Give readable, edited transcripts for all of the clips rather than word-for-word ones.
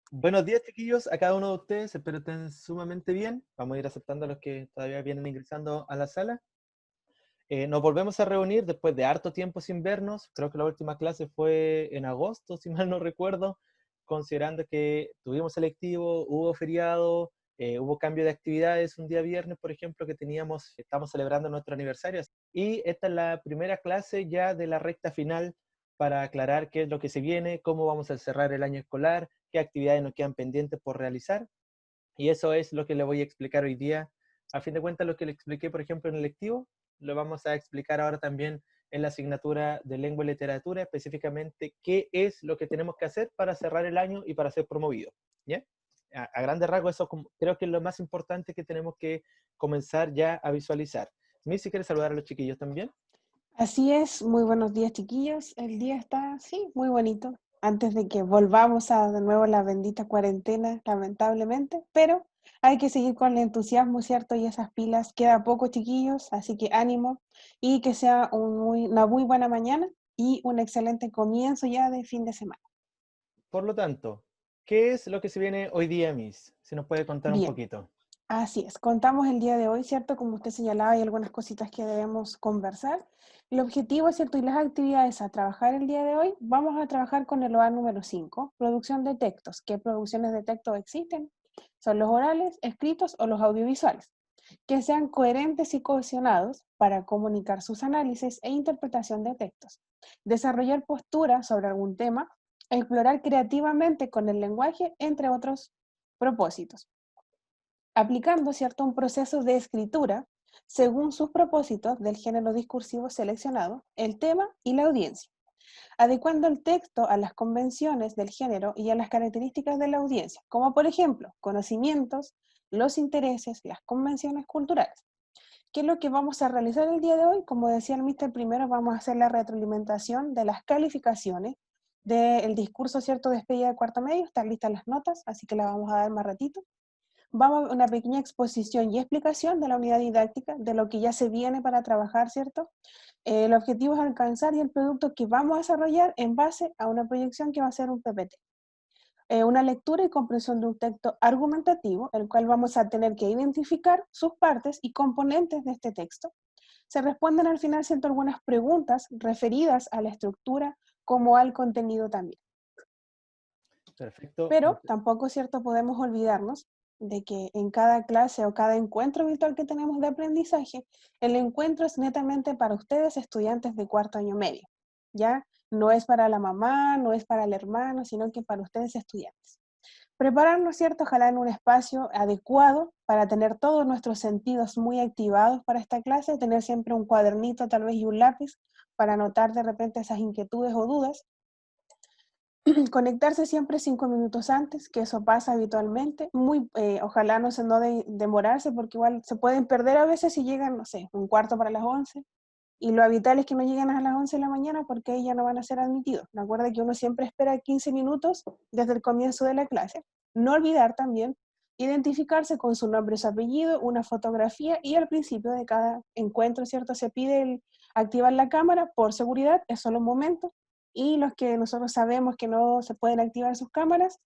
Buenos días, chiquillos, a cada uno de ustedes. Espero estén sumamente bien. Vamos a ir aceptando a los que todavía vienen ingresando a la sala. Nos volvemos a reunir después de harto tiempo sin vernos. Creo que la última clase fue en agosto, si mal no recuerdo, considerando que tuvimos selectivo, hubo feriado, hubo cambio de actividades un día viernes, por ejemplo, estamos celebrando nuestro aniversario. Y esta es la primera clase ya de la recta final para aclarar qué es lo que se viene, cómo vamos a cerrar el año escolar, qué actividades nos quedan pendientes por realizar. Y eso es lo que le voy a explicar hoy día. A fin de cuentas, lo que le expliqué, por ejemplo, en el lectivo, lo vamos a explicar ahora también en la asignatura de lengua y literatura, específicamente qué es lo que tenemos que hacer para cerrar el año y para ser promovido. ¿Ya? A grandes rasgos, eso creo que es lo más importante que tenemos que comenzar ya a visualizar. Miss, si quieres saludar a los chiquillos también. Así es, muy buenos días chiquillos. El día está, sí, muy bonito. Antes de que volvamos a de nuevo la bendita cuarentena, lamentablemente, pero hay que seguir con el entusiasmo, ¿cierto? Y esas pilas, queda poco chiquillos, así que ánimo y que sea una muy buena mañana y un excelente comienzo ya de fin de semana. Por lo tanto, ¿qué es lo que se viene hoy día, Miss? Si nos puede contar un Bien, poquito. así es, contamos el día de hoy, ¿cierto? Como usted señalaba, hay algunas cositas que debemos conversar. El objetivo, ¿cierto? Y las actividades a trabajar el día de hoy, vamos a trabajar con el OA número 5, producción de textos. ¿Qué producciones de texto existen? Son los orales, escritos o los audiovisuales, que sean coherentes y cohesionados para comunicar sus análisis e interpretación de textos. Desarrollar posturas sobre algún tema, explorar creativamente con el lenguaje, entre otros propósitos aplicando ¿cierto? Un proceso de escritura según sus propósitos del género discursivo seleccionado, el tema y la audiencia, adecuando el texto a las convenciones del género y a las características de la audiencia, como por ejemplo conocimientos, los intereses, las convenciones culturales. ¿Qué es lo que vamos a realizar el día de hoy? Como decía el mister, primero vamos a hacer la retroalimentación de las calificaciones del discurso, ¿cierto?, de despedida de cuarto medio, están listas las notas, así que las vamos a dar más ratito. Vamos a ver una pequeña exposición y explicación de la unidad didáctica, de lo que ya se viene para trabajar, ¿cierto? El objetivo es alcanzar y el producto que vamos a desarrollar en base a una proyección que va a ser un PPT. Una lectura y comprensión de un texto argumentativo, el cual vamos a tener que identificar sus partes y componentes de este texto. Se responden al final, ¿cierto?, algunas preguntas referidas a la estructura como al contenido también. Perfecto. Pero tampoco, ¿cierto?, podemos olvidarnos de que en cada clase o cada encuentro virtual que tenemos de aprendizaje, el encuentro es netamente para ustedes, estudiantes de cuarto año medio, ¿ya? No es para la mamá, no es para el hermano, sino que para ustedes, estudiantes. Prepararnos, ¿cierto? Ojalá en un espacio adecuado para tener todos nuestros sentidos muy activados para esta clase, tener siempre un cuadernito tal vez y un lápiz para anotar de repente esas inquietudes o dudas, conectarse siempre 5 minutos antes, que eso pasa habitualmente. Ojalá no demorarse, porque igual se pueden perder a veces si llegan, no sé, un cuarto para las 11. Y lo habitual es que no lleguen a las 11 de la mañana porque ahí ya no van a ser admitidos. Recuerda que uno siempre espera 15 minutos desde el comienzo de la clase. No olvidar también identificarse con su nombre y su apellido, una fotografía y al principio de cada encuentro, ¿cierto? Se pide activar la cámara por seguridad, es solo un momento, y los que nosotros sabemos que no se pueden activar sus cámaras,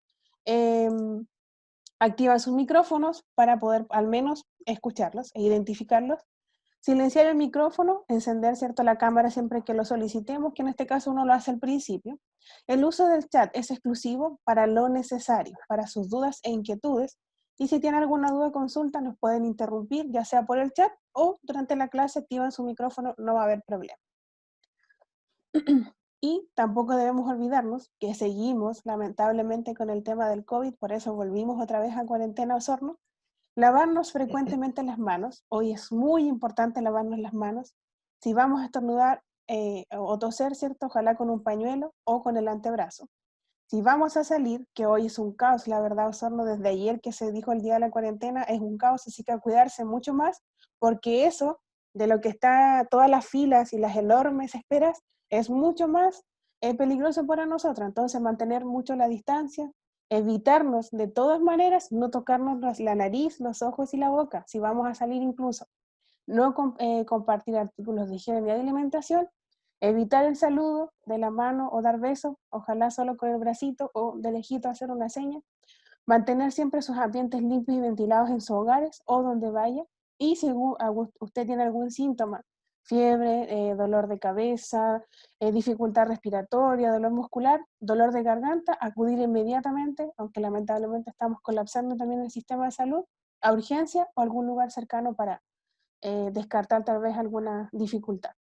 eh, activan sus micrófonos para poder al menos escucharlos e identificarlos. Silenciar el micrófono, encender ¿cierto? La cámara siempre que lo solicitemos, que en este caso uno lo hace al principio. El uso del chat es exclusivo para lo necesario, para sus dudas e inquietudes. Y si tienen alguna duda o consulta, nos pueden interrumpir, ya sea por el chat o durante la clase activan su micrófono, no va a haber problema. Y tampoco debemos olvidarnos que seguimos lamentablemente con el tema del COVID, por eso volvimos otra vez a cuarentena Osorno. Lavarnos frecuentemente las manos. Hoy es muy importante lavarnos las manos. Si vamos a estornudar o toser, ¿cierto? Ojalá con un pañuelo o con el antebrazo. Si vamos a salir, que hoy es un caos, la verdad, Osorno, desde ayer que se dijo el día de la cuarentena, es un caos, así que a cuidarse mucho más, porque eso, de lo que está todas las filas y las enormes esperas, es mucho más peligroso para nosotros. Entonces, mantener mucho la distancia, evitarnos de todas maneras, no tocarnos la nariz, los ojos y la boca, si vamos a salir incluso. No compartir artículos de higiene y alimentación, Evitar el saludo de la mano o dar besos, ojalá solo con el bracito o de lejito hacer una seña. Mantener siempre sus ambientes limpios y ventilados en sus hogares o donde vaya. Y si usted tiene algún síntoma, fiebre, dolor de cabeza, dificultad respiratoria, dolor muscular, dolor de garganta, acudir inmediatamente, aunque lamentablemente estamos colapsando también el sistema de salud, a urgencia o algún lugar cercano para descartar tal vez alguna dificultad.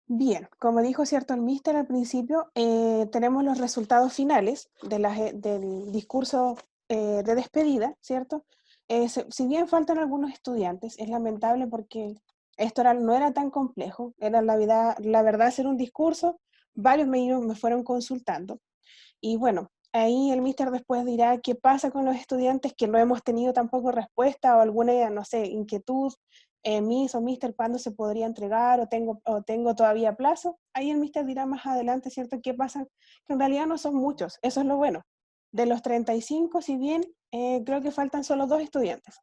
Bien, como dijo cierto el mister al principio, tenemos los resultados finales del discurso de despedida, ¿cierto? Si bien faltan algunos estudiantes, es lamentable porque no era tan complejo, era la verdad hacer un discurso, varios me fueron consultando. Y bueno, ahí el mister después dirá qué pasa con los estudiantes que no hemos tenido tampoco respuesta o alguna, no sé, inquietud, miss o mister, ¿cuándo se podría entregar o tengo todavía plazo? Ahí el mister dirá más adelante, ¿cierto? ¿Qué pasa? Que en realidad no son muchos, eso es lo bueno. De los 35, si bien creo que faltan solo 2 estudiantes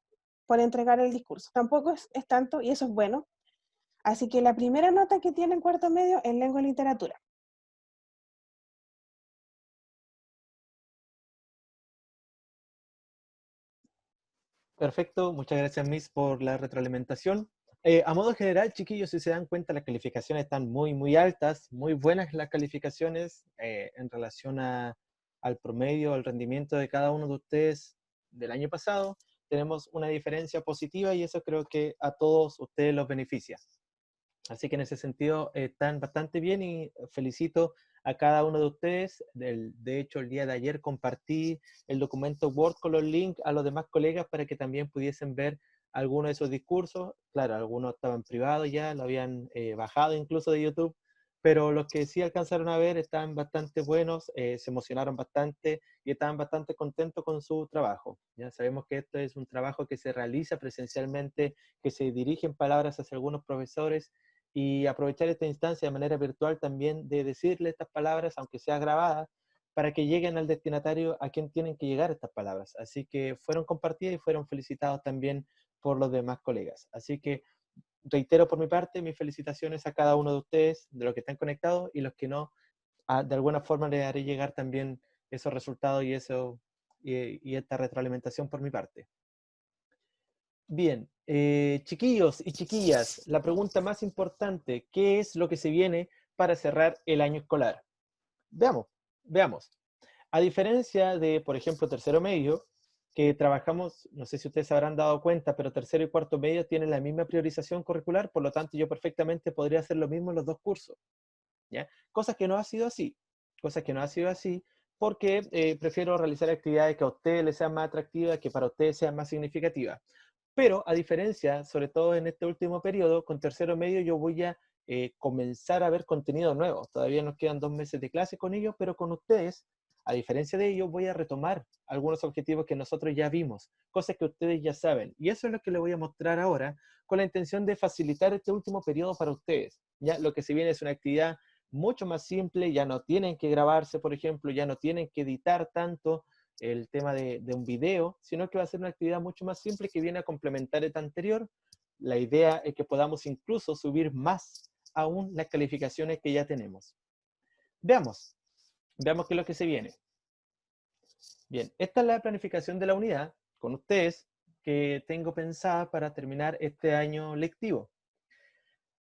por entregar el discurso. Tampoco es tanto y eso es bueno. Así que la primera nota que tiene en cuarto medio es lengua y literatura. Perfecto, muchas gracias Miss por la retroalimentación. A modo general, chiquillos, si se dan cuenta, las calificaciones están muy, muy altas, muy buenas las calificaciones en relación al promedio, al rendimiento de cada uno de ustedes del año pasado. Tenemos una diferencia positiva y eso creo que a todos ustedes los beneficia. Así que en ese sentido están bastante bien y felicito a cada uno de ustedes. De hecho, el día de ayer compartí el documento Word con los links a los demás colegas para que también pudiesen ver algunos de esos discursos. Claro, algunos estaban privados ya, lo habían bajado incluso de YouTube, pero los que sí alcanzaron a ver estaban bastante buenos, se emocionaron bastante y estaban bastante contentos con su trabajo. Ya sabemos que esto es un trabajo que se realiza presencialmente, que se dirigen palabras hacia algunos profesores y aprovechar esta instancia de manera virtual también de decirle estas palabras, aunque sea grabadas, para que lleguen al destinatario a quien tienen que llegar estas palabras. Así que fueron compartidas y fueron felicitados también por los demás colegas. Así que reitero por mi parte mis felicitaciones a cada uno de ustedes, de los que están conectados y los que no, de alguna forma les haré llegar también esos resultados y esta retroalimentación por mi parte. Bien, chiquillos y chiquillas, la pregunta más importante, ¿qué es lo que se viene para cerrar el año escolar? Veamos, veamos. A diferencia de, por ejemplo, tercero medio, que trabajamos, no sé si ustedes se habrán dado cuenta, pero tercero y cuarto medio tienen la misma priorización curricular, por lo tanto yo perfectamente podría hacer lo mismo en los dos cursos, ¿ya? Cosas que no ha sido así, cosas que no ha sido así, porque prefiero realizar actividades que a ustedes les sean más atractivas, que para ustedes sean más significativas. Pero a diferencia, sobre todo en este último periodo, con tercero medio yo voy a comenzar a ver contenido nuevo. Todavía nos quedan 2 meses de clase con ellos, pero con ustedes, a diferencia de ellos, voy a retomar algunos objetivos que nosotros ya vimos, cosas que ustedes ya saben. Y eso es lo que les voy a mostrar ahora, con la intención de facilitar este último periodo para ustedes. Ya lo que se viene es una actividad mucho más simple, ya no tienen que grabarse, por ejemplo, ya no tienen que editar tanto el tema de un video, sino que va a ser una actividad mucho más simple que viene a complementar esta anterior. La idea es que podamos incluso subir más aún las calificaciones que ya tenemos. Veamos, veamos qué es lo que se viene. Bien, esta es la planificación de la unidad con ustedes que tengo pensada para terminar este año lectivo.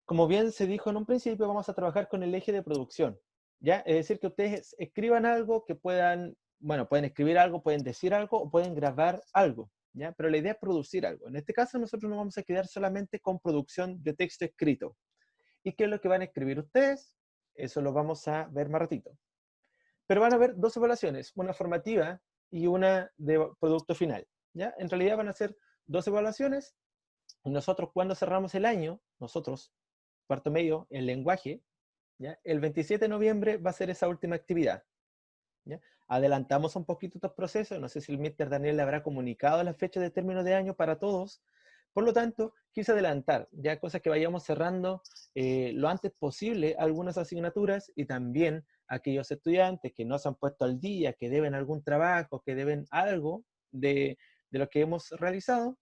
Como bien se dijo en un principio, vamos a trabajar con el eje de producción, ¿ya? Es decir, que ustedes escriban algo, que puedan, bueno, pueden escribir algo, pueden decir algo o pueden grabar algo, ¿ya? Pero la idea es producir algo. En este caso, nosotros nos vamos a quedar solamente con producción de texto escrito. ¿Y qué es lo que van a escribir ustedes? Eso lo vamos a ver más ratito. Pero van a haber dos evaluaciones, una formativa y una de producto final, ¿ya? En realidad van a ser dos evaluaciones. Y nosotros, cuando cerramos el año, nosotros, cuarto medio, en lenguaje, ¿ya? El 27 de noviembre va a ser esa última actividad, ¿ya? Adelantamos un poquito estos procesos, no sé si el Mr. Daniel le habrá comunicado la fecha de término de año para todos, por lo tanto, quise adelantar, ya cosas que vayamos cerrando lo antes posible algunas asignaturas y también aquellos estudiantes que no se han puesto al día, que deben algún trabajo, que deben algo de lo que hemos realizado,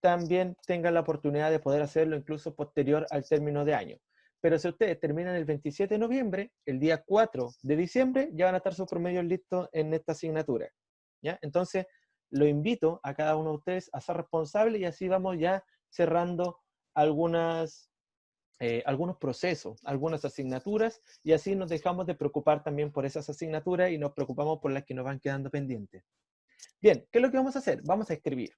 también tengan la oportunidad de poder hacerlo incluso posterior al término de año. pero si ustedes terminan el 27 de noviembre, el día 4 de diciembre ya van a estar sus promedios listos en esta asignatura, ¿ya? Entonces, lo invito a cada uno de ustedes a ser responsable y así vamos ya cerrando algunos procesos, algunas asignaturas, y así nos dejamos de preocupar también por esas asignaturas y nos preocupamos por las que nos van quedando pendientes. Bien, ¿qué es lo que vamos a hacer? Vamos a escribir.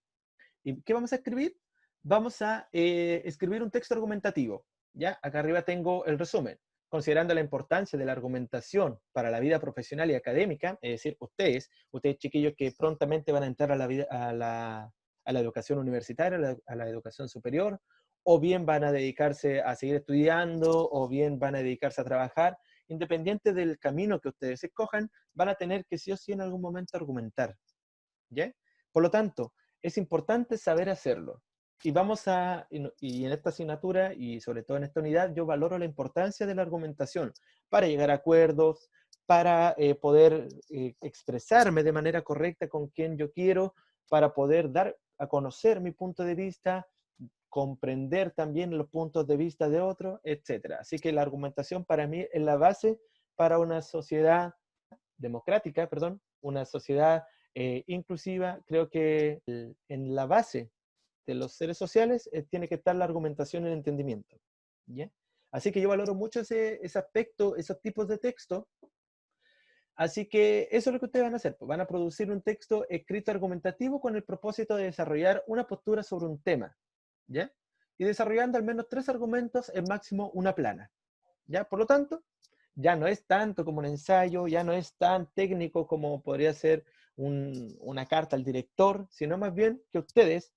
¿Y qué vamos a escribir? Vamos a escribir un texto argumentativo. ¿Ya? Acá arriba tengo el resumen. Considerando la importancia de la argumentación para la vida profesional y académica, es decir, ustedes chiquillos que prontamente van a entrar a la educación universitaria, a la educación superior, o bien van a dedicarse a seguir estudiando, o bien van a dedicarse a trabajar, independiente del camino que ustedes escojan, van a tener que sí o sí en algún momento argumentar. ¿Ya? Por lo tanto, es importante saber hacerlo. Y en esta asignatura, y sobre todo en esta unidad, yo valoro la importancia de la argumentación para llegar a acuerdos, para poder expresarme de manera correcta con quien yo quiero, para poder dar a conocer mi punto de vista, comprender también los puntos de vista de otros, etc. Así que la argumentación para mí es la base para una sociedad democrática, perdón, una sociedad inclusiva. Creo que en la base de los seres sociales tiene que estar la argumentación y el entendimiento. ¿Ya? Así que yo valoro mucho ese aspecto, esos tipos de texto. Así que eso es lo que ustedes van a hacer. Pues van a producir un texto escrito argumentativo con el propósito de desarrollar una postura sobre un tema. ¿Ya? Y desarrollando al menos 3 argumentos, en máximo una plana. ¿Ya? Por lo tanto, ya no es tanto como un ensayo, ya no es tan técnico como podría ser una carta al director, sino más bien que ustedes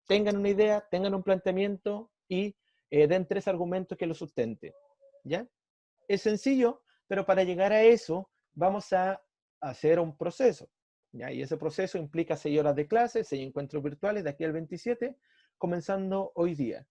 tengan una idea, tengan un planteamiento y den 3 argumentos que lo sustenten. ¿Ya? Es sencillo, pero para llegar a eso vamos a hacer un proceso. ¿Ya? Y ese proceso implica 6 horas de clase, 6 encuentros virtuales de aquí al 27, comenzando hoy día.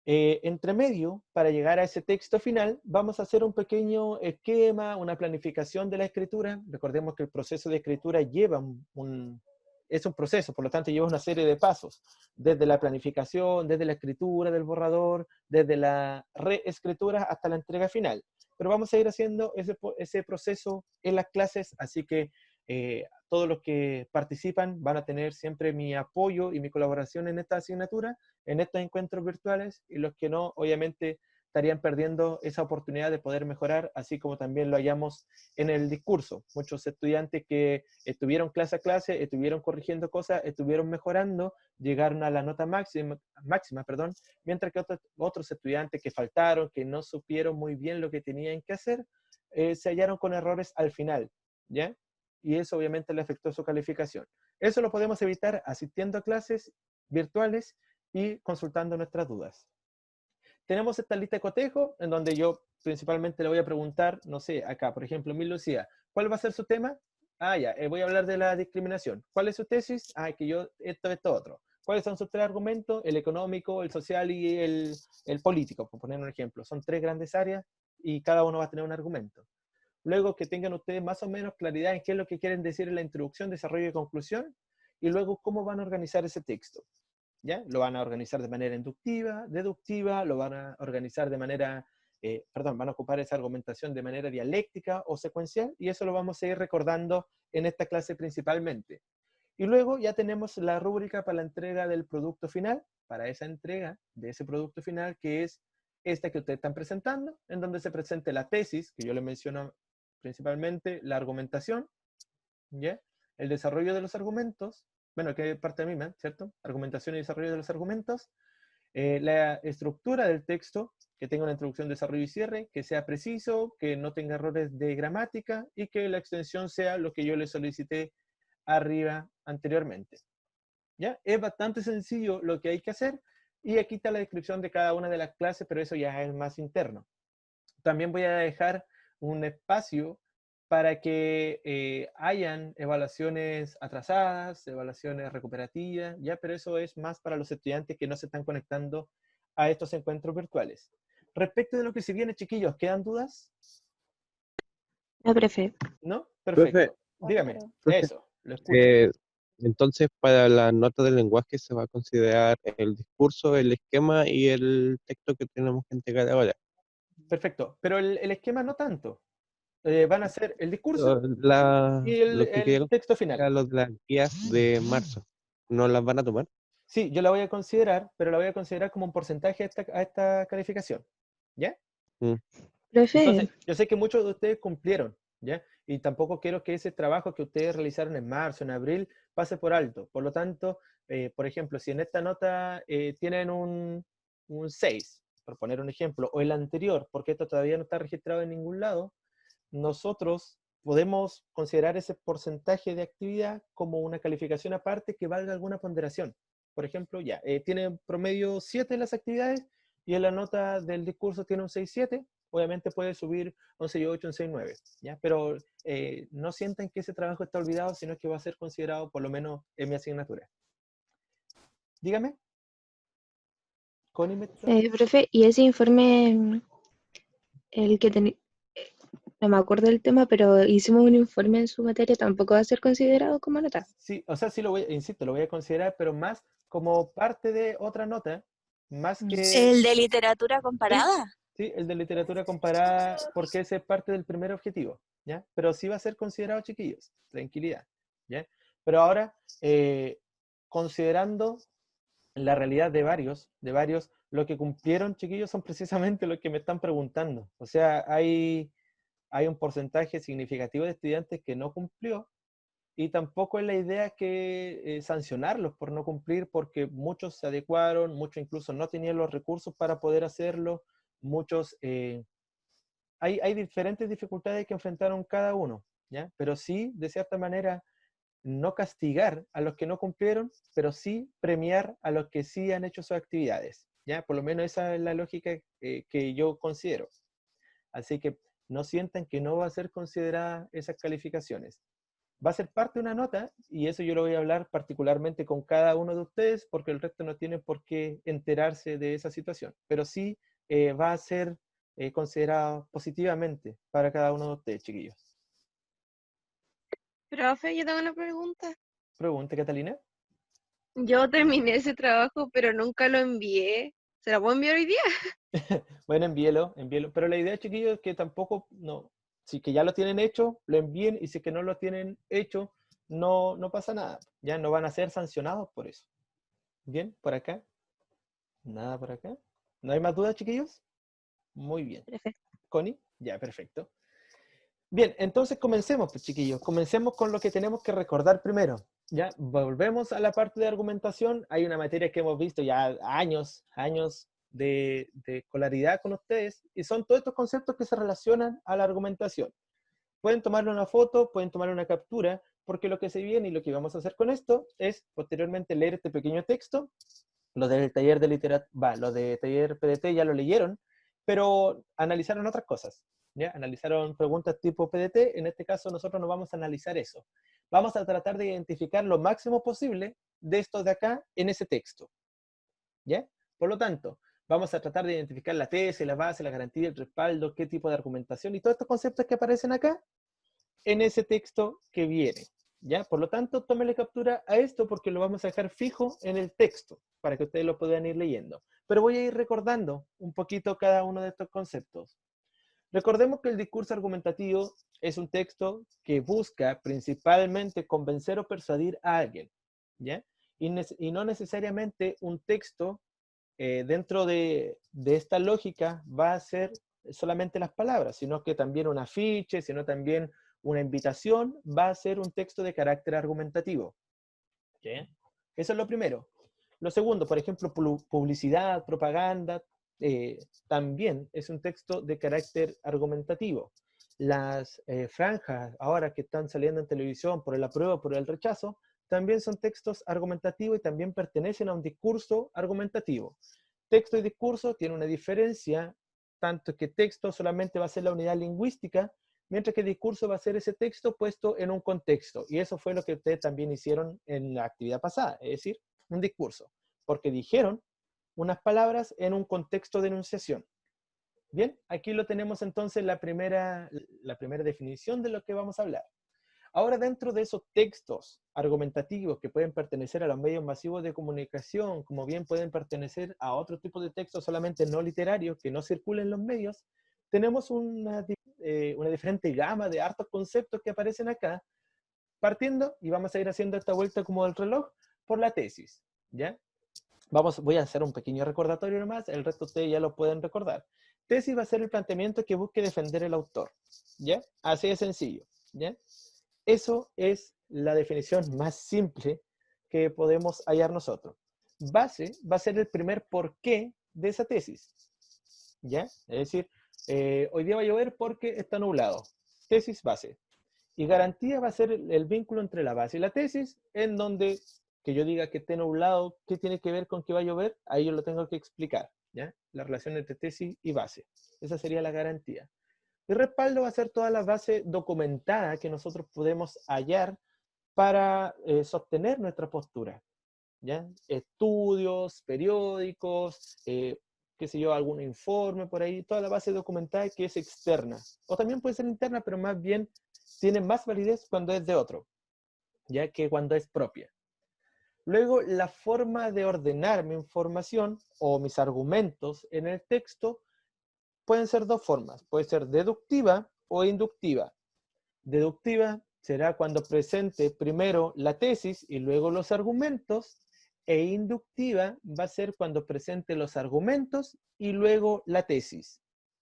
Entre medio, para llegar a ese texto final, vamos a hacer un pequeño esquema, una planificación de la escritura. Recordemos que el proceso de escritura es un proceso, por lo tanto lleva una serie de pasos, desde la planificación, desde la escritura del borrador, desde la reescritura hasta la entrega final. Pero vamos a ir haciendo ese proceso en las clases, así que todos los que participan van a tener siempre mi apoyo y mi colaboración en esta asignatura, en estos encuentros virtuales, y los que no, obviamente, estarían perdiendo esa oportunidad de poder mejorar, así como también lo hallamos en el discurso. Muchos estudiantes que estuvieron clase a clase, estuvieron corrigiendo cosas, estuvieron mejorando, llegaron a la nota máxima, perdón, mientras que otros estudiantes que faltaron, que no supieron muy bien lo que tenían que hacer, se hallaron con errores al final, ¿ya? Y eso obviamente le afectó su calificación. Eso lo podemos evitar asistiendo a clases virtuales y consultando nuestras dudas. Tenemos esta lista de cotejo en donde yo principalmente le voy a preguntar, no sé, acá, por ejemplo, Mil Lucía, ¿cuál va a ser su tema? Ah, ya, voy a hablar de la discriminación. ¿Cuál es su tesis? Ah, que yo, esto, otro. ¿Cuáles son sus 3 argumentos? El económico, el social y el político, por poner un ejemplo. Son 3 grandes áreas y cada uno va a tener un argumento. Luego que tengan ustedes más o menos claridad en qué es lo que quieren decir en la introducción, desarrollo y conclusión, y luego cómo van a organizar ese texto. ¿Ya? Lo van a organizar de manera inductiva, deductiva, lo van a organizar de manera, van a ocupar esa argumentación de manera dialéctica o secuencial, y eso lo vamos a ir recordando en esta clase principalmente. Y luego ya tenemos la rúbrica para la entrega del producto final, para esa entrega de ese producto final, que es esta que ustedes están presentando, en donde se presente la tesis, que yo le menciono principalmente, la argumentación, ¿ya? El desarrollo de los argumentos, bueno, que es parte de mí, ¿cierto? Argumentación y desarrollo de los argumentos, la estructura del texto, que tenga una introducción, desarrollo y cierre, que sea preciso, que no tenga errores de gramática y que la extensión sea lo que yo le solicité arriba anteriormente. ¿Ya? Es bastante sencillo lo que hay que hacer y aquí está la descripción de cada una de las clases, pero eso ya es más interno. También voy a dejar un espacio para que hayan evaluaciones atrasadas, evaluaciones recuperativas, ya, pero eso es más para los estudiantes que no se están conectando a estos encuentros virtuales. Respecto de lo que se viene, chiquillos, ¿quedan dudas? No, profe. ¿No? Profe, Perfecto. Dígame, profe, eso, lo escucho. Entonces, para la nota del lenguaje se va a considerar el discurso, el esquema y el texto que tenemos que entregar ahora. Perfecto, pero el esquema no tanto. Van a ser el discurso La, y lo que el quería texto final. era los de las guías de marzo. ¿No las van a tomar? Sí, yo la voy a considerar, pero la voy a considerar como un porcentaje a esta calificación. ¿Ya? Mm. Profe, Entonces, yo sé que muchos de ustedes cumplieron, ¿ya? Y tampoco quiero que ese trabajo que ustedes realizaron en marzo, en abril, pase por alto. Por lo tanto, por ejemplo, si en esta nota tienen un 6, por poner un ejemplo, o el anterior, porque esto todavía no está registrado en ningún lado, nosotros podemos considerar ese porcentaje de actividad como una calificación aparte que valga alguna ponderación. Por ejemplo, ya, tiene promedio 7 en las actividades y en la nota del discurso tiene un 6,7, obviamente puede subir un 6,8, un 6,9, ¿ya? Pero no sientan que ese trabajo está olvidado, sino que va a ser considerado por lo menos en mi asignatura. Dígame, Connie, Profe, ¿y ese informe, el que no me acuerdo del tema, pero hicimos un informe en su materia, tampoco va a ser considerado como nota? sí, o sea, sí lo voy, insisto, lo voy a considerar, pero más como parte de otra nota, más que, ¿El de literatura sí, comparada? sí, el de literatura comparada, porque ese es parte del primer objetivo, ¿ya? Pero sí va a ser considerado, chiquillos, tranquilidad, ¿ya? Pero ahora, considerando la realidad de varios, lo que cumplieron, chiquillos, son precisamente lo que me están preguntando. O sea, hay un porcentaje significativo de estudiantes que no cumplió, y tampoco es la idea que sancionarlos por no cumplir, porque muchos se adecuaron, muchos incluso no tenían los recursos para poder hacerlo, muchos, hay diferentes dificultades que enfrentaron cada uno, ¿ya? Pero sí, de cierta manera, no castigar a los que no cumplieron, pero sí premiar a los que sí han hecho sus actividades, ¿ya? Por lo menos esa es la lógica que yo considero. Así que no sientan que no va a ser considerada esas calificaciones. Va a ser parte de una nota, y eso yo lo voy a hablar particularmente con cada uno de ustedes, porque el resto no tiene por qué enterarse de esa situación, pero sí va a ser considerado positivamente para cada uno de ustedes, chiquillos. Profe, yo tengo una pregunta. Pregunta, Catalina. Yo terminé ese trabajo, pero nunca lo envié. ¿Se lo puedo enviar hoy día? Bueno, envíelo, envíelo. Pero la idea, chiquillos, es que tampoco, no, si que ya lo tienen hecho, lo envíen, y si que no lo tienen hecho, no pasa nada. Ya no van a ser sancionados por eso. Bien, por acá. Nada por acá. ¿No hay más dudas, chiquillos? Muy bien. Perfecto. Connie, ya, perfecto. Bien, entonces comencemos, pues, chiquillos. Comencemos con lo que tenemos que recordar primero. Ya, volvemos a la parte de argumentación. Hay una materia que hemos visto ya años de escolaridad con ustedes, y son todos estos conceptos que se relacionan a la argumentación. Pueden tomarle una foto, pueden tomar una captura, porque lo que se viene y lo que vamos a hacer con esto es posteriormente leer este pequeño texto. Los del taller de literatura, los de taller PDT ya lo leyeron, pero analizaron otras cosas, ¿ya? Analizaron preguntas tipo PDT. En este caso nosotros no vamos a analizar eso. Vamos a tratar de identificar lo máximo posible de estos de acá en ese texto, ¿ya? Por lo tanto, vamos a tratar de identificar la tesis, la base, la garantía, el respaldo, qué tipo de argumentación y todos estos conceptos que aparecen acá en ese texto que viene, ¿ya? Por lo tanto, tómele captura a esto, porque lo vamos a dejar fijo en el texto para que ustedes lo puedan ir leyendo. Pero voy a ir recordando un poquito cada uno de estos conceptos. Recordemos que el discurso argumentativo es un texto que busca principalmente convencer o persuadir a alguien, ¿ya? Y no necesariamente un texto dentro de esta lógica va a ser solamente las palabras, sino que también un afiche, sino también una invitación, va a ser un texto de carácter argumentativo. ¿Okay? Eso es lo primero. Lo segundo, por ejemplo, publicidad, propaganda, también es un texto de carácter argumentativo. Las franjas ahora que están saliendo en televisión por el apruebo o por el rechazo, también son textos argumentativos y también pertenecen a un discurso argumentativo. Texto y discurso tienen una diferencia, tanto que texto solamente va a ser la unidad lingüística, mientras que el discurso va a ser ese texto puesto en un contexto. Y eso fue lo que ustedes también hicieron en la actividad pasada, es decir, un discurso, porque dijeron unas palabras en un contexto de enunciación. Bien, aquí lo tenemos entonces la primera definición de lo que vamos a hablar. Ahora, dentro de esos textos argumentativos que pueden pertenecer a los medios masivos de comunicación, como bien pueden pertenecer a otro tipo de textos solamente no literarios que no circulan en los medios, tenemos una diferente gama de hartos conceptos que aparecen acá, partiendo, y vamos a ir haciendo esta vuelta como del reloj, por la tesis, ¿ya? Voy a hacer un pequeño recordatorio nomás, el resto ustedes ya lo pueden recordar. Tesis va a ser el planteamiento que busque defender el autor, ¿ya? Así de sencillo, ¿ya? Eso es la definición más simple que podemos hallar nosotros. Base va a ser el primer porqué de esa tesis, ¿ya? Es decir, hoy día va a llover porque está nublado. Tesis base. Y garantía va a ser el vínculo entre la base y la tesis, en donde que yo diga que esté nublado, ¿qué tiene que ver con que va a llover? Ahí yo lo tengo que explicar, ¿ya? La relación entre tesis y base. Esa sería la garantía. Y respaldo va a ser toda la base documentada que nosotros podemos hallar para sostener nuestra postura, ¿ya? Estudios, periódicos, qué sé yo, algún informe por ahí, toda la base documentada que es externa. O también puede ser interna, pero más bien tiene más validez cuando es de otro, ya que cuando es propia. Luego, la forma de ordenar mi información o mis argumentos en el texto pueden ser dos formas. Puede ser deductiva o inductiva. Deductiva será cuando presente primero la tesis y luego los argumentos, e inductiva va a ser cuando presente los argumentos y luego la tesis,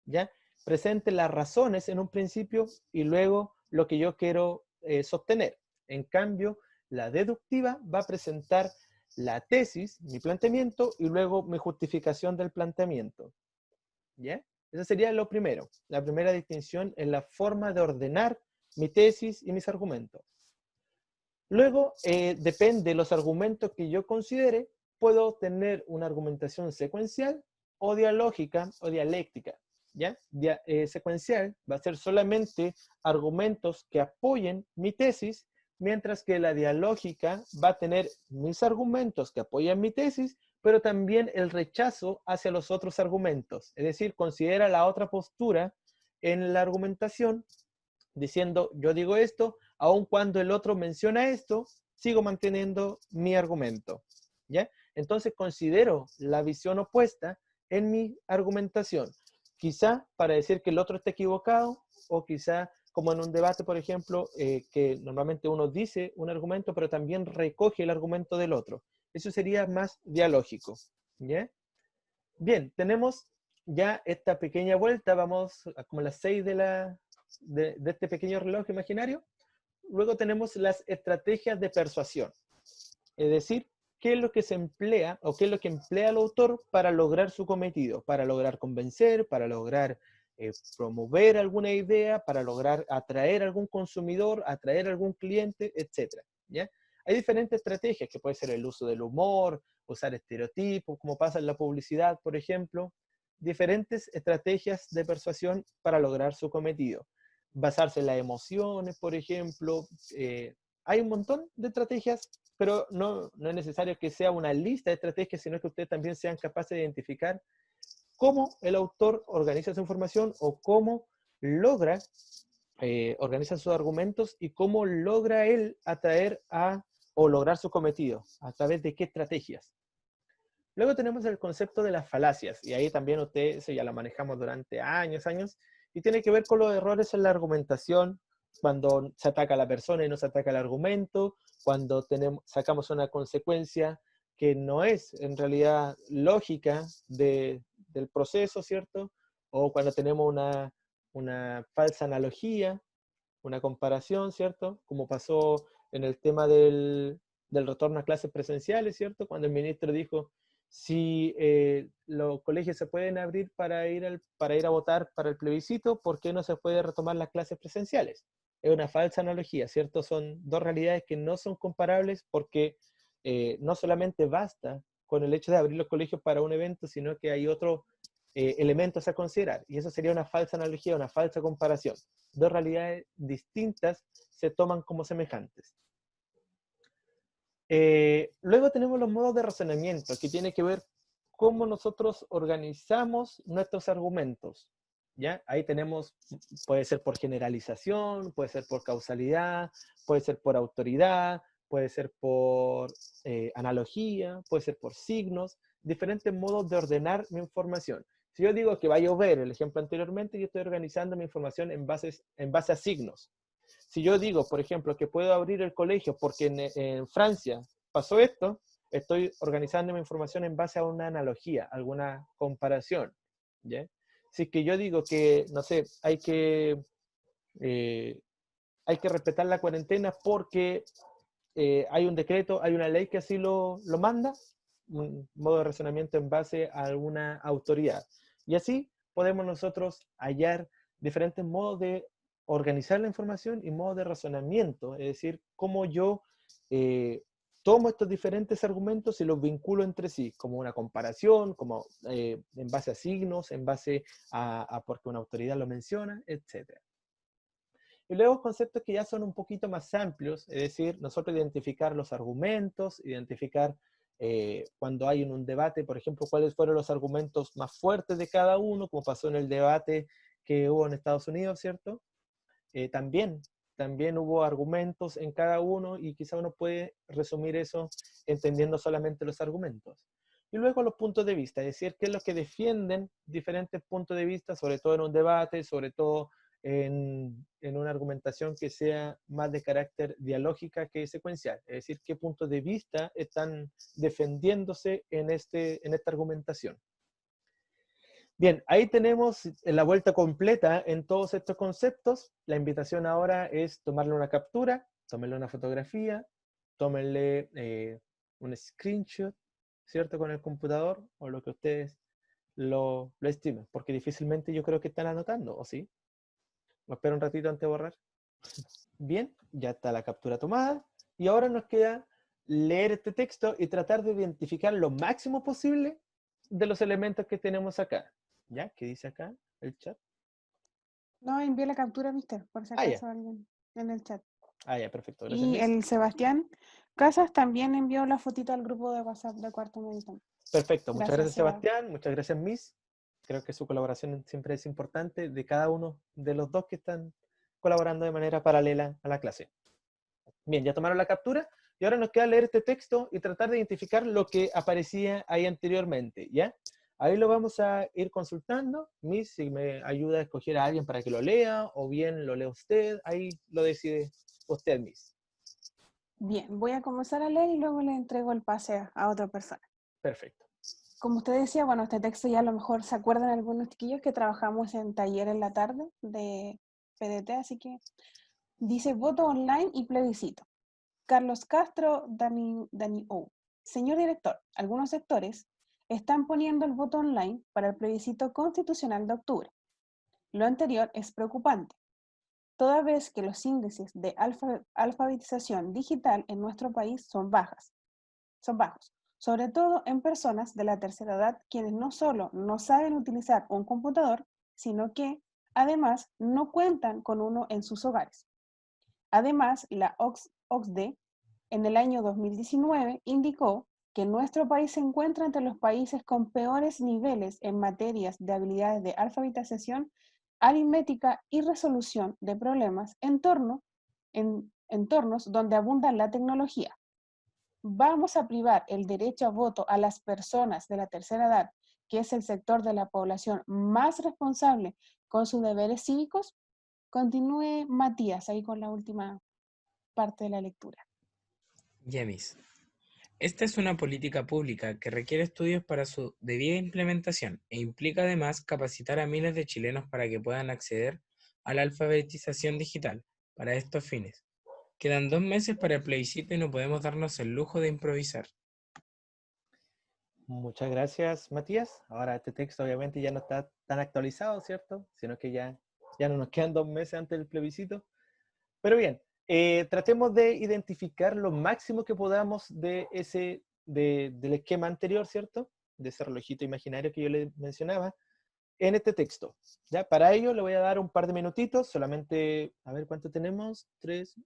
¿ya? Presente las razones en un principio y luego lo que yo quiero sostener. En cambio, la deductiva va a presentar la tesis, mi planteamiento, y luego mi justificación del planteamiento, ¿ya? Eso sería lo primero. La primera distinción en la forma de ordenar mi tesis y mis argumentos. Luego, depende de los argumentos que yo considere, puedo tener una argumentación secuencial o dialógica o dialéctica, ¿ya? Secuencial va a ser solamente argumentos que apoyen mi tesis, mientras que la dialógica va a tener mis argumentos que apoyan mi tesis, pero también el rechazo hacia los otros argumentos. Es decir, considera la otra postura en la argumentación, diciendo, yo digo esto, aun cuando el otro menciona esto, sigo manteniendo mi argumento, ¿ya? Entonces considero la visión opuesta en mi argumentación. Quizá para decir que el otro está equivocado, o quizá como en un debate, por ejemplo, que normalmente uno dice un argumento, pero también recoge el argumento del otro. Eso sería más dialógico, ¿ya? Bien, tenemos ya esta pequeña vuelta, vamos a como las 6 de este pequeño reloj imaginario. Luego tenemos las estrategias de persuasión, es decir, qué es lo que se emplea o qué es lo que emplea el autor para lograr su cometido, para lograr convencer, para lograr promover alguna idea, para lograr atraer a algún consumidor, atraer a algún cliente, etc. ¿Ya? Hay diferentes estrategias, que puede ser el uso del humor, usar estereotipos, como pasa en la publicidad, por ejemplo. Diferentes estrategias de persuasión para lograr su cometido. Basarse en las emociones, por ejemplo. Hay un montón de estrategias, pero no es necesario que sea una lista de estrategias, sino que ustedes también sean capaces de identificar cómo el autor organiza su información o cómo logra, organiza sus argumentos y cómo logra él atraer o lograr su cometido, a través de qué estrategias. Luego tenemos el concepto de las falacias, y ahí también ustedes ya la manejamos durante años, y tiene que ver con los errores en la argumentación, cuando se ataca a la persona y no se ataca el argumento, cuando sacamos una consecuencia que no es en realidad lógica del proceso, ¿cierto? O cuando tenemos una falsa analogía, una comparación, ¿cierto? Como pasó en el tema del retorno a clases presenciales, ¿cierto? Cuando el ministro dijo, si los colegios se pueden abrir para ir a votar para el plebiscito, ¿por qué no se puede retomar las clases presenciales? Es una falsa analogía, ¿cierto? Son dos realidades que no son comparables porque no solamente basta con el hecho de abrir los colegios para un evento, sino que hay otros elementos a considerar. Y eso sería una falsa analogía, una falsa comparación. Dos realidades distintas se toman como semejantes. Luego tenemos los modos de razonamiento, que tiene que ver cómo nosotros organizamos nuestros argumentos, ¿ya? Ahí tenemos, puede ser por generalización, puede ser por causalidad, puede ser por autoridad, puede ser por analogía, puede ser por signos, diferentes modos de ordenar mi información. Si yo digo que va a llover, el ejemplo anteriormente, yo estoy organizando mi información en base a signos. Si yo digo, por ejemplo, que puedo abrir el colegio porque en Francia pasó esto, estoy organizando mi información en base a una analogía, alguna comparación, ¿ya? Si es que yo digo que, no sé, hay que respetar la cuarentena porque hay un decreto, hay una ley que así lo manda, un modo de razonamiento en base a alguna autoridad. Y así podemos nosotros hallar diferentes modos de organizar la información y modos de razonamiento, es decir, cómo yo tomo estos diferentes argumentos y los vinculo entre sí, como una comparación, como en base a signos, en base a porque una autoridad lo menciona, etc. Y luego conceptos que ya son un poquito más amplios, es decir, nosotros identificar los argumentos, identificar cuando hay un debate, por ejemplo, cuáles fueron los argumentos más fuertes de cada uno, como pasó en el debate que hubo en Estados Unidos, ¿cierto? También hubo argumentos en cada uno y quizá uno puede resumir eso entendiendo solamente los argumentos. Y luego los puntos de vista, es decir, qué es lo que defienden diferentes puntos de vista, sobre todo en un debate, sobre todo en una argumentación que sea más de carácter dialógica que secuencial. Es decir, qué puntos de vista están defendiéndose en esta argumentación. Bien, ahí tenemos la vuelta completa en todos estos conceptos. La invitación ahora es tomarle una captura, tómenle una fotografía, tómenle un screenshot, ¿cierto? Con el computador o lo que ustedes lo estimen, porque difícilmente yo creo que están anotando, ¿o sí? ¿Me espero un ratito antes de borrar? Bien, ya está la captura tomada y ahora nos queda leer este texto y tratar de identificar lo máximo posible de los elementos que tenemos acá. ¿Ya? ¿Qué dice acá el chat? No, envié la captura, mister, por si Ah, ya. acaso alguien en el chat. Ah, ya, perfecto. Gracias, Y Miss. el Sebastián Casas también envió la fotito al grupo de WhatsApp de Cuarto Medio. Perfecto. Muchas gracias, Seba. Sebastián. Muchas gracias, Miss. Creo que su colaboración siempre es importante de cada uno de los dos que están colaborando de manera paralela a la clase. Bien, ya tomaron la captura y ahora nos queda leer este texto y tratar de identificar lo que aparecía ahí anteriormente, ¿ya? Ahí lo vamos a ir consultando. Miss, si me ayuda a escoger a alguien para que lo lea, o bien lo lea usted, ahí lo decide usted, Miss. Bien, voy a comenzar a leer y luego le entrego el pase a otra persona. Perfecto. Como usted decía, bueno, este texto ya a lo mejor se acuerdan algunos chiquillos que trabajamos en taller en la tarde de PDT, así que dice voto online y plebiscito. Carlos Castro, Dani O. Señor director, algunos sectores están poniendo el voto online para el plebiscito constitucional de octubre. Lo anterior es preocupante, toda vez que los índices de alfabetización digital en nuestro país son bajos, sobre todo en personas de la tercera edad, quienes no solo no saben utilizar un computador, sino que, además, no cuentan con uno en sus hogares. Además, la OCDE en el año 2019 indicó que nuestro país se encuentra entre los países con peores niveles en materias de habilidades de alfabetización, aritmética y resolución de problemas en entornos donde abunda la tecnología. ¿Vamos a privar el derecho a voto a las personas de la tercera edad, que es el sector de la población más responsable con sus deberes cívicos? Continúe Matías ahí con la última parte de la lectura. Yamis. Esta es una política pública que requiere estudios para su debida implementación e implica además capacitar a miles de chilenos para que puedan acceder a la alfabetización digital para estos fines. Quedan 2 meses para el plebiscito y no podemos darnos el lujo de improvisar. Muchas gracias, Matías. Ahora este texto obviamente ya no está tan actualizado, ¿cierto? Sino que ya no nos quedan 2 meses antes del plebiscito. Pero bien, tratemos de identificar lo máximo que podamos del esquema anterior, ¿cierto? De ese relojito imaginario que yo le mencionaba, en este texto. ¿Ya? Para ello le voy a dar un par de minutitos, solamente, a ver cuánto tenemos,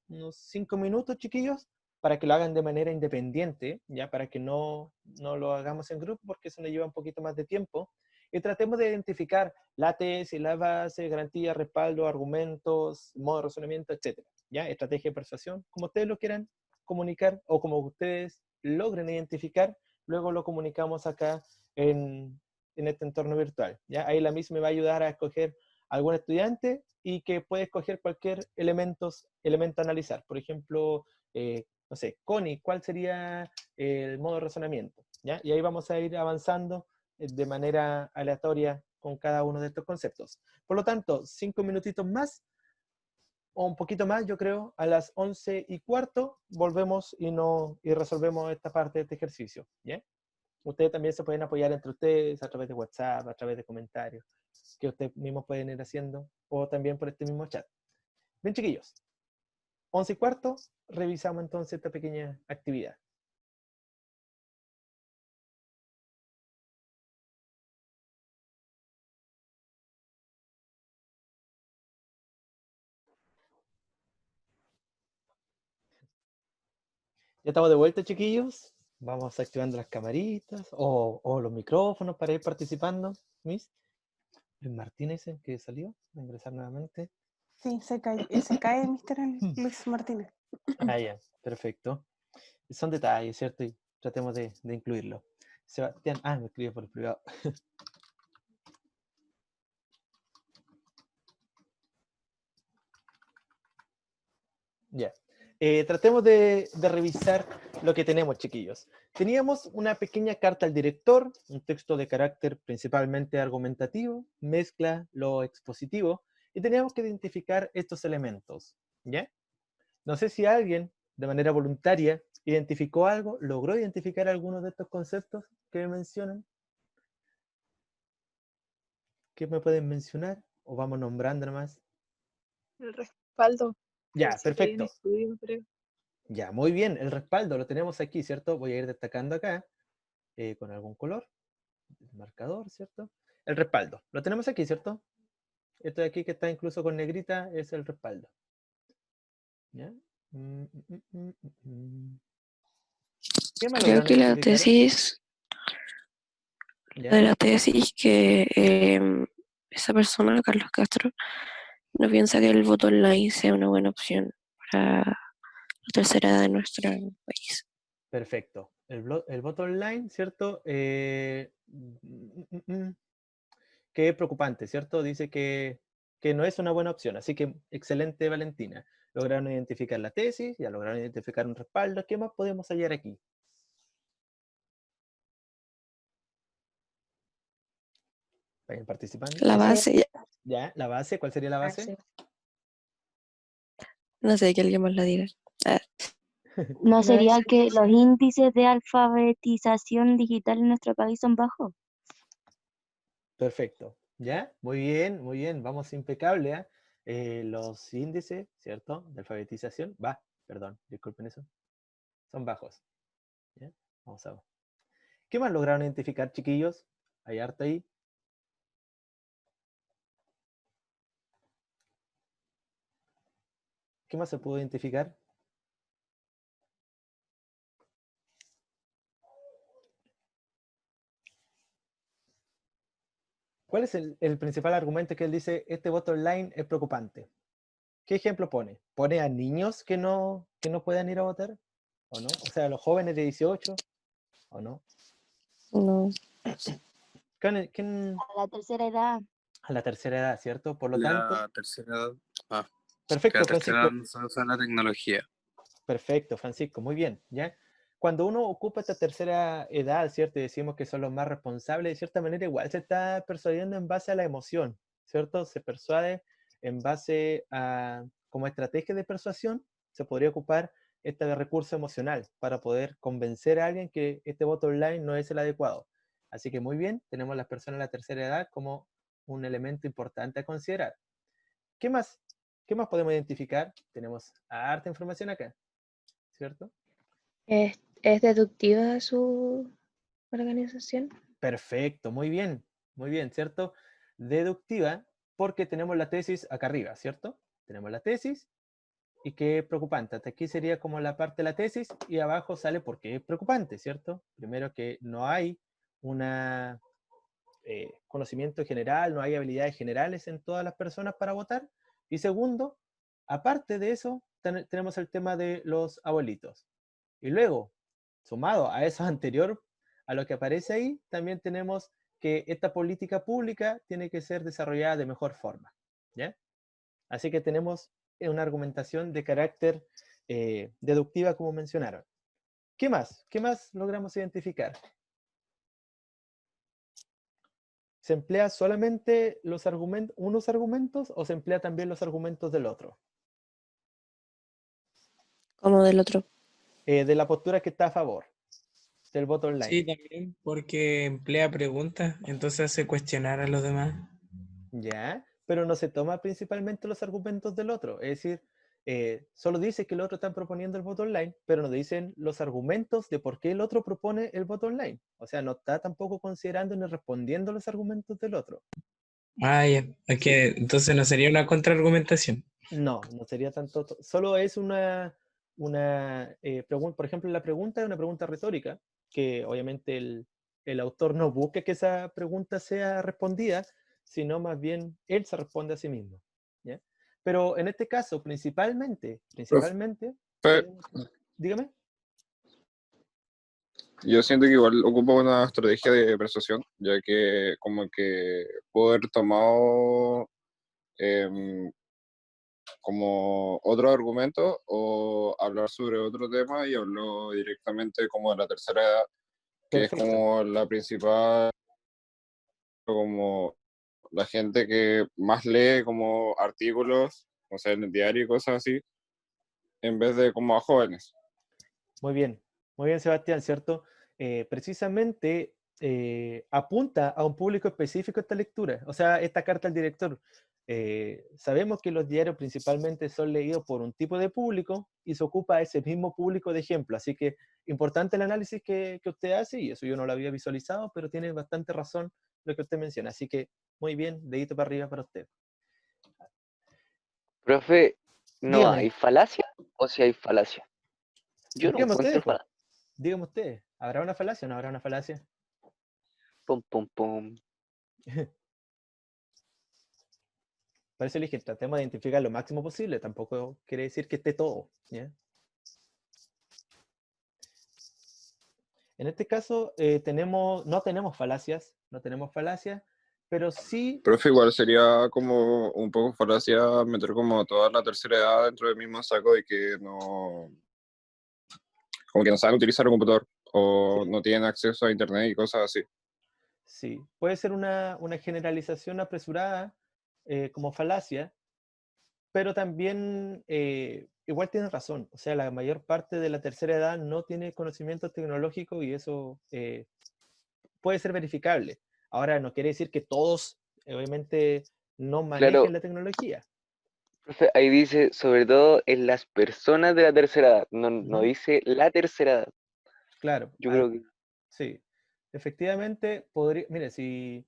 unos 5 minutos, chiquillos, para que lo hagan de manera independiente, ya para que no lo hagamos en grupo, porque eso nos lleva un poquito más de tiempo. y tratemos de identificar la tesis, la base, garantía, respaldo, argumentos, modo de razonamiento, etc. ¿Ya? Estrategia de persuasión, como ustedes lo quieran comunicar o como ustedes logren identificar, luego lo comunicamos acá en este entorno virtual. ¿Ya? Ahí la misma me va a ayudar a escoger algún estudiante y que puede escoger cualquier elemento a analizar. Por ejemplo, no sé, Connie, ¿cuál sería el modo de razonamiento? ¿Ya? Y ahí vamos a ir avanzando de manera aleatoria con cada uno de estos conceptos. Por lo tanto, 5 minutitos más, o un poquito más, yo creo, a las 11:15, volvemos y resolvemos esta parte de este ejercicio. ¿Ya? Ustedes también se pueden apoyar entre ustedes a través de WhatsApp, a través de comentarios, que ustedes mismos pueden ir haciendo, o también por este mismo chat. Bien, chiquillos, 11:15, revisamos entonces esta pequeña actividad. Ya estamos de vuelta, chiquillos. Vamos activando las camaritas o los micrófonos para ir participando. Miss Luis Martínez, que salió, a ingresar nuevamente. Sí, se cae Mr. Luis Martínez. Ah, ya, perfecto. Son detalles, ¿cierto? Y tratemos de incluirlo. Sebastián, me escribe por el privado. Ya. Tratemos de revisar lo que tenemos, chiquillos. Teníamos una pequeña carta al director, un texto de carácter principalmente argumentativo, mezcla lo expositivo, y teníamos que identificar estos elementos, ¿ya? No sé si alguien, de manera voluntaria, identificó algo, logró identificar algunos de estos conceptos que me mencionan. ¿Qué me pueden mencionar? ¿O vamos nombrando nomás? El respaldo. Ya, Sí, que hay un perfecto. estudio, creo. Ya, muy bien. El respaldo lo tenemos aquí, ¿cierto? Voy a ir destacando acá con algún color. El marcador, ¿cierto? El respaldo. Lo tenemos aquí, ¿cierto? Esto de aquí que está incluso con negrita es el respaldo. ¿Ya? ¿Qué más Creo lograron que la identificar? tesis, ¿Ya? de la tesis que esa persona, Carlos Castro, no piensa que el voto online sea una buena opción para la tercera edad de nuestro país. Perfecto. El voto online, ¿cierto? Que es preocupante, ¿cierto? Dice que no es una buena opción. Así que excelente, Valentina. Lograron identificar la tesis, ya lograron identificar un respaldo. ¿Qué más podemos hallar aquí? Vayan participando. La base, Ya, la base, ¿cuál sería la base? no sé, que alguien más la diga. Ah, ¿No sería es- que los índices de alfabetización digital en nuestro país son bajos? Perfecto. ¿Ya? Muy bien, muy bien. Vamos impecable, ¿eh? Los índices, ¿cierto? De alfabetización, perdón, disculpen eso. Son bajos. ¿Ya? Vamos a ver. ¿Qué más lograron identificar, chiquillos? Hay harto ahí. ¿Qué más se pudo identificar? ¿Cuál es el principal argumento que él dice, este voto online es preocupante? ¿Qué ejemplo pone? ¿Pone a niños que no puedan ir a votar? ¿O no? O sea, a los jóvenes de 18, ¿o no? no. ¿Quién? A la tercera edad. A la tercera edad, ¿cierto? Por lo tanto, La tercera edad. Que perfecto, la tercera Francisco. edad no se usa la tecnología. Perfecto, Francisco, muy bien, ¿ya? Cuando uno ocupa esta tercera edad, ¿cierto? Y decimos que son los más responsables, de cierta manera igual se está persuadiendo en base a la emoción, ¿cierto? Se persuade en base a, como estrategia de persuasión, se podría ocupar este recurso emocional para poder convencer a alguien que este voto online no es el adecuado. Así que muy bien, tenemos a las personas de la tercera edad como un elemento importante a considerar. ¿Qué más? ¿Qué más podemos identificar? Tenemos harta información acá, ¿cierto? ¿Es deductiva su organización? Perfecto, muy bien, ¿cierto? Deductiva, porque tenemos la tesis acá arriba, ¿cierto? Tenemos la tesis, y qué preocupante. Hasta aquí sería como la parte de la tesis, y abajo sale por qué es preocupante, ¿cierto? Primero que no hay una conocimiento general, no hay habilidades generales en todas las personas para votar. Y segundo, aparte de eso, tenemos el tema de los abuelitos. Y luego, sumado a eso anterior, a lo que aparece ahí, también tenemos que esta política pública tiene que ser desarrollada de mejor forma, ¿ya? Así que tenemos una argumentación de carácter deductiva, como mencionaron. ¿Qué más? ¿Qué más logramos identificar? ¿Se emplea solamente unos argumentos o se emplea también los argumentos del otro? Como del otro. De la postura que está a favor del voto online. Sí, también, porque emplea preguntas, entonces hace cuestionar a los demás. Ya, pero no se toma principalmente los argumentos del otro. Es decir, solo dice que el otro está proponiendo el voto online, pero no dicen los argumentos de por qué el otro propone el voto online. O sea, no está tampoco considerando ni respondiendo los argumentos del otro. Ah, ya. Es que entonces no sería una contraargumentación. No, no sería tanto. Solo es una pregunta. Por ejemplo, la pregunta es una pregunta retórica, que obviamente el autor no busca que esa pregunta sea respondida, sino más bien él se responde a sí mismo, ¿ya? Pero en este caso, principalmente, dígame. Yo siento que igual ocupa una estrategia de persuasión, ya que como que puedo haber tomado como otro argumento o hablar sobre otro tema y hablo directamente como de la tercera edad, que Perfecto. es como la principal, como la gente que más lee como artículos, o sea, en el diario y cosas así, en vez de como a jóvenes. Muy bien, Sebastián, ¿cierto? Precisamente apunta a un público específico esta lectura, o sea, esta carta al director. Sabemos que los diarios principalmente son leídos por un tipo de público y se ocupa a ese mismo público de ejemplo, así que importante el análisis que usted hace, y eso yo no lo había visualizado, pero tiene bastante razón lo que usted menciona, así que muy bien, dedito para arriba para usted. Profe, ¿no Dígame. hay falacia o si hay falacia? Yo no Dígame encuentro usted, pues. falacia. Dígame usted, ¿habrá una falacia o no habrá una falacia? Pum, pum, pum. Por eso le dije, tratemos de identificar lo máximo posible, tampoco quiere decir que esté todo, ¿ya? En este caso no tenemos falacias, pero sí... Profe, igual sería como un poco falacia meter como toda la tercera edad dentro del mismo saco de que no... como que no saben utilizar un computador o no tienen acceso a internet y cosas así. Sí, puede ser una generalización apresurada como falacia, pero también igual tiene razón. O sea, la mayor parte de la tercera edad no tiene conocimiento tecnológico y eso puede ser verificable. Ahora, no quiere decir que todos, obviamente, no manejen Claro, la tecnología. profe, ahí dice sobre todo en las personas de la tercera edad, no Ujú. dice la tercera edad. Claro, Yo creo que sí. Efectivamente, mire, si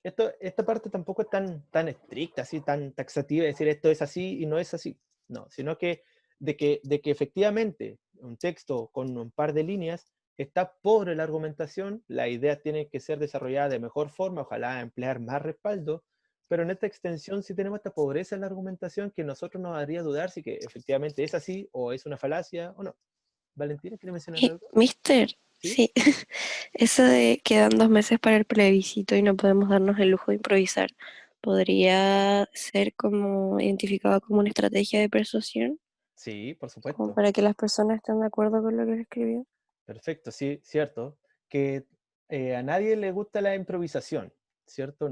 esta parte tampoco es tan estricta, así, tan taxativa, decir esto es así y no es así. No, sino que de que efectivamente un texto con un par de líneas está pobre la argumentación, la idea tiene que ser desarrollada de mejor forma, ojalá emplear más respaldo, pero en esta extensión sí tenemos esta pobreza en la argumentación que nosotros nos haría dudar si que efectivamente es así o es una falacia o no. Valentina, ¿quiere mencionar algo? Mister, ¿Sí? sí, eso de quedan 2 meses para el plebiscito y no podemos darnos el lujo de improvisar, ¿podría ser como identificado como una estrategia de persuasión? Sí, por Como supuesto. para que las personas estén de acuerdo con lo que él escribió. Perfecto, sí, cierto. Que a nadie le gusta la improvisación, ¿cierto?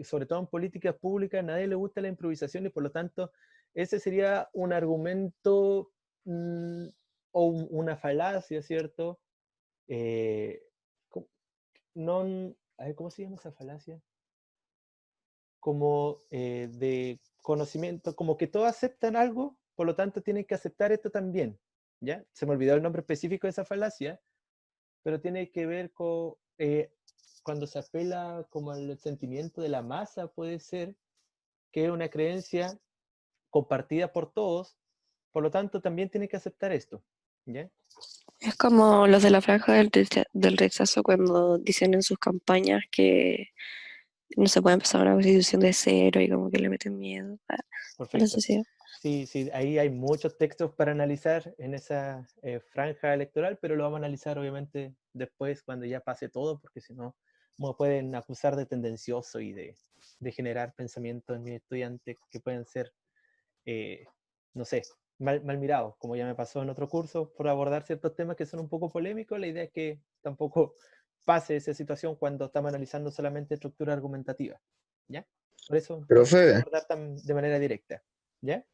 Sobre todo en políticas públicas, a nadie le gusta la improvisación y por lo tanto ese sería un argumento o una falacia, ¿cierto? Co- a ver, ¿cómo se llama esa falacia? Como de conocimiento, como que todos aceptan algo, por lo tanto tienen que aceptar esto también, ¿ya? Se me olvidó el nombre específico de esa falacia, pero tiene que ver con cuando se apela como al sentimiento de la masa, puede ser que es una creencia compartida por todos, por lo tanto también tiene que aceptar esto, ¿ya? Es como los de la franja del rechazo cuando dicen en sus campañas que no se puede empezar una constitución de cero y como que le meten miedo a la Perfecto. sociedad. Sí, sí, ahí hay muchos textos para analizar en esa franja electoral, pero lo vamos a analizar obviamente después cuando ya pase todo, porque si no, me pueden acusar de tendencioso y de generar pensamientos en mis estudiantes que pueden ser, no sé, mal mirados, como ya me pasó en otro curso, por abordar ciertos temas que son un poco polémicos. La idea es que tampoco pase esa situación cuando estamos analizando solamente estructura argumentativa, ¿ya? Por eso lo Profe, abordar de manera directa, ¿ya?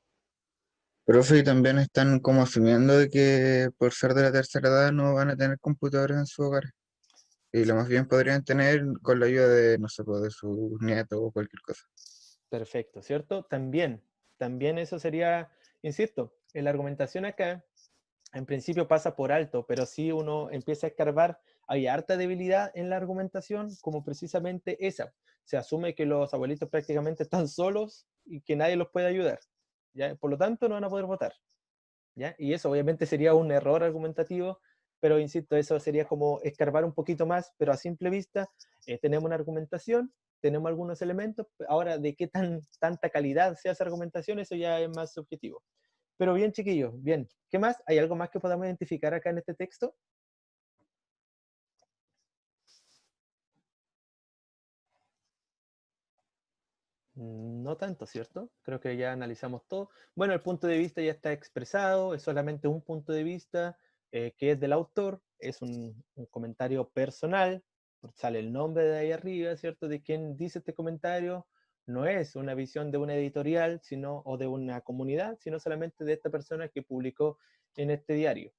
profe, y también están como asumiendo de que por ser de la tercera edad no van a tener computadores en su hogar. Y lo más bien podrían tener con la ayuda de, no sé, pues, de sus nietos o cualquier cosa. Perfecto, ¿cierto? También eso sería, insisto, en la argumentación acá, en principio pasa por alto, pero si uno empieza a escarbar, hay harta debilidad en la argumentación, como precisamente esa. Se asume que los abuelitos prácticamente están solos y que nadie los puede ayudar, ¿ya? Por lo tanto, no van a poder votar, ¿ya? Y eso obviamente sería un error argumentativo, pero insisto, eso sería como escarbar un poquito más, pero a simple vista tenemos una argumentación, tenemos algunos elementos, ahora de qué tanta calidad sea esa argumentación, eso ya es más subjetivo. Pero bien, chiquillos, bien. ¿Qué más? ¿Hay algo más que podamos identificar acá en este texto? No tanto, ¿cierto? Creo que ya analizamos todo. Bueno, el punto de vista ya está expresado, es solamente un punto de vista que es del autor, es un comentario personal, sale el nombre de ahí arriba, ¿cierto? De quien dice este comentario, no es una visión de una editorial o de una comunidad, sino solamente de esta persona que publicó en este diario.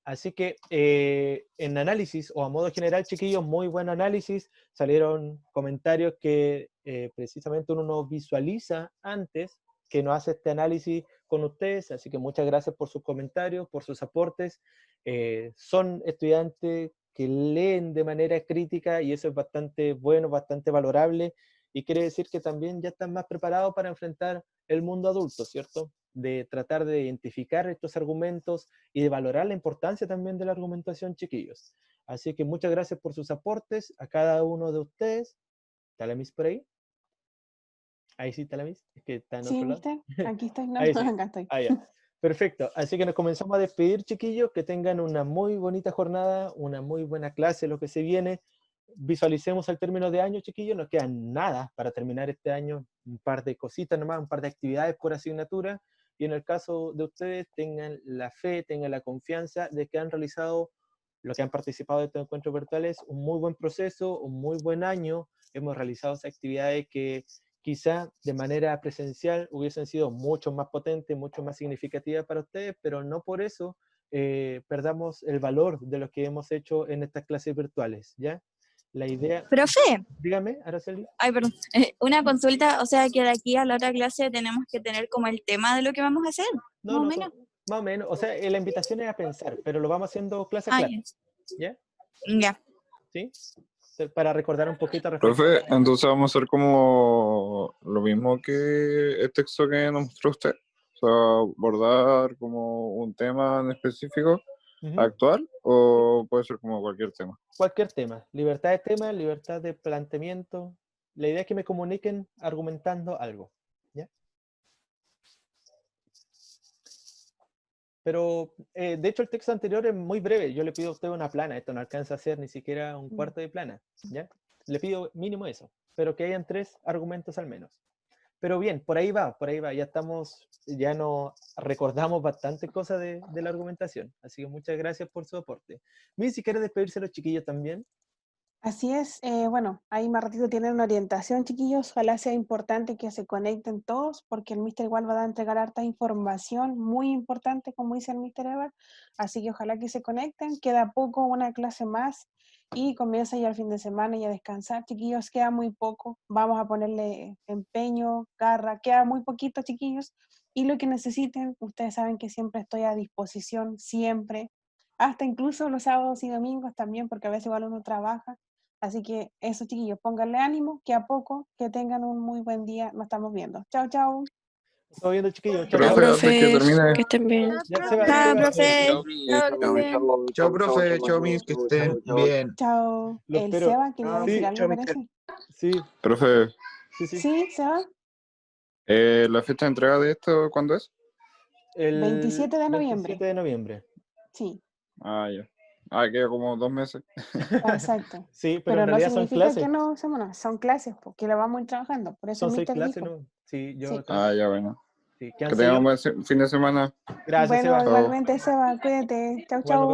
Así que en análisis o a modo general, chiquillos, muy buen análisis. Salieron comentarios que precisamente uno no visualiza antes que no hace este análisis con ustedes. Así que muchas gracias por sus comentarios, por sus aportes. Son estudiantes que leen de manera crítica y eso es bastante bueno, bastante valorable. Y quiere decir que también ya están más preparados para enfrentar el mundo adulto, ¿cierto? De tratar de identificar estos argumentos y de valorar la importancia también de la argumentación, chiquillos. Así que muchas gracias por sus aportes a cada uno de ustedes. ¿Está la Miss por ahí? Ahí sí está la Miss, es que está en Sí, otro lado. mister, aquí estoy, no, Ahí sí. acá estoy. Ah, ya. Perfecto. Así que nos comenzamos a despedir, chiquillos. Que tengan una muy bonita jornada, una muy buena clase, lo que se viene. Visualicemos el término de año, chiquillos. Nos quedan nada para terminar este año. Un par de cositas nomás, un par de actividades por asignatura. Y en el caso de ustedes, tengan la fe, tengan la confianza de que han realizado, lo que han participado de estos encuentros virtuales, un muy buen proceso, un muy buen año. Hemos realizado esas actividades que quizá de manera presencial hubiesen sido mucho más potentes, mucho más significativas para ustedes, pero no por eso perdamos el valor de lo que hemos hecho en estas clases virtuales, ¿ya? La idea... Profe, Dígame, Araceli. ay, perdón, una consulta, o sea que de aquí a la otra clase tenemos que tener como el tema de lo que vamos a hacer, No, más o no, menos. más o menos, o sea, la invitación es a pensar, pero lo vamos haciendo clase a Ah, clase, ¿ya? ya. ¿Sí? Para recordar un poquito respecto Profe, a... entonces vamos a hacer como lo mismo que el texto que nos mostró usted. O sea, abordar como un tema en específico actual o puede ser como cualquier tema. Cualquier tema, libertad de planteamiento. La idea es que me comuniquen argumentando algo, ¿ya? Pero, de hecho, el texto anterior es muy breve. Yo le pido a usted una plana. Esto no alcanza a ser ni siquiera un cuarto de plana, ¿ya? Le pido mínimo eso, pero que hayan 3 argumentos al menos. Pero bien, por ahí va. Ya nos recordamos bastante cosas de la argumentación. Así que muchas gracias por su aporte. Miren, si quiere despedirse los chiquillos también. Así es, bueno, ahí más ratito tienen una orientación, chiquillos. Ojalá sea importante que se conecten todos, porque el Mister igual va a entregar harta información muy importante, como dice el Mister Ever. Así que ojalá que se conecten. Queda poco, una clase más, y comienza ya el fin de semana y a descansar, chiquillos. Queda muy poco. Vamos a ponerle empeño, garra. Queda muy poquito, chiquillos. Y lo que necesiten, ustedes saben que siempre estoy a disposición, siempre. Hasta incluso los sábados y domingos también, porque a veces igual uno trabaja. Así que eso, chiquillos, pónganle ánimo, que a poco, que tengan un muy buen día. Nos estamos viendo. Chao, chao. Estamos viendo, chiquillos. Chao, Profe, chao. antes que Profes, termine. que estén bien. Ya se va, Chao, se va. profe. Chao, Chao, que estén bien. Chao, profe, chao, mis, que estén bien. Chao. Lo El espero. Seba quería decir Sí, algo, parece. sí, Profe, sí. Sí, Seba. ¿la fecha de entrega de esto cuándo es? El 27 de noviembre. 27 de noviembre. Sí, Ah, ya. Ah, queda como 2 meses. exacto. Sí, pero Pero en no realidad son significa clases. que no hacemos nada, son clases, porque lo vamos a ir trabajando. Por eso Son el 6 Mister clases, dijo. ¿no? Sí, yo Sí. Ah, ya, bueno. sí, Que quedan tengan un 6 buen fin de semana. Gracias, Bueno, Seba. Chao. igualmente, Seba, cuídate. Chau, Igual nos chau. vemos.